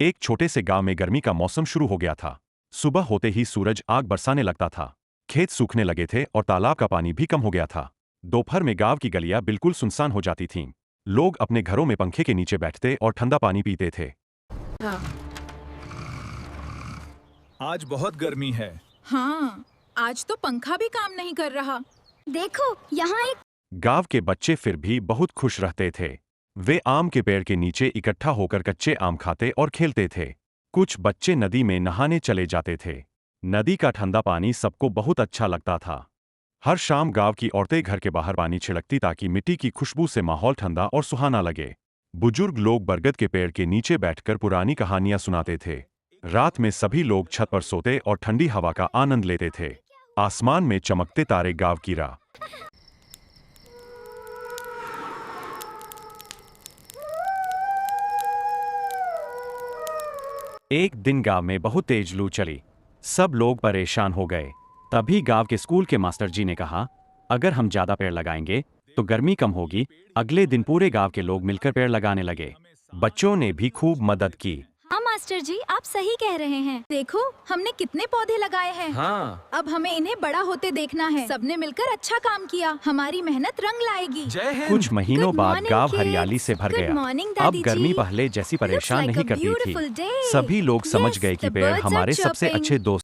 एक छोटे से गांव में गर्मी का मौसम शुरू हो गया था। सुबह होते ही सूरज आग बरसाने लगता था। खेत सूखने लगे थे और तालाब का पानी भी कम हो गया था। दोपहर में गांव की गलियां बिल्कुल सुनसान हो जाती थीं। लोग अपने घरों में पंखे के नीचे बैठते और ठंडा पानी पीते थे। आज बहुत गर्मी है। हाँ, आज तो पंखा भी काम नहीं कर रहा। देखो, यहाँ एक गांव के बच्चे फिर भी बहुत खुश रहते थे। वे आम के पेड़ के नीचे इकट्ठा होकर कच्चे आम खाते और खेलते थे। कुछ बच्चे नदी में नहाने चले जाते थे। नदी का ठंडा पानी सबको बहुत अच्छा लगता था। हर शाम गांव की औरतें घर के बाहर पानी छिड़कती ताकि मिट्टी की खुशबू से माहौल ठंडा और सुहाना लगे। बुजुर्ग लोग बरगद के पेड़ के नीचे बैठकर पुरानी कहानियां सुनाते थे। रात में सभी लोग छत पर सोते और ठंडी हवा का आनंद लेते थे। आसमान में चमकते तारे गांव की राह। एक दिन गांव में बहुत तेज लू चली। सब लोग परेशान हो गए। तभी गांव के स्कूल के मास्टर जी ने कहा, अगर हम ज्यादा पेड़ लगाएंगे तो गर्मी कम होगी। अगले दिन पूरे गांव के लोग मिलकर पेड़ लगाने लगे। बच्चों ने भी खूब मदद की। हाँ मास्टर जी, आप सही कह रहे हैं। देखो, हमने कितने पौधे लगाए हैं। हाँ। अब हमें इन्हें बड़ा होते देखना है। सबने मिलकर अच्छा काम किया। हमारी मेहनत रंग लाएगी। जय हिंद। कुछ महीनों Good बाद morning, गांव kids. हरियाली से भर Good गया। morning, अब दादी गर्मी जी। पहले जैसी परेशान Looks like नहीं a करती थी। beautiful day. सभी लोग समझ Yes, गए कि the पेड़ birds are हमारे सबसे chirping. अच्छे दोस्त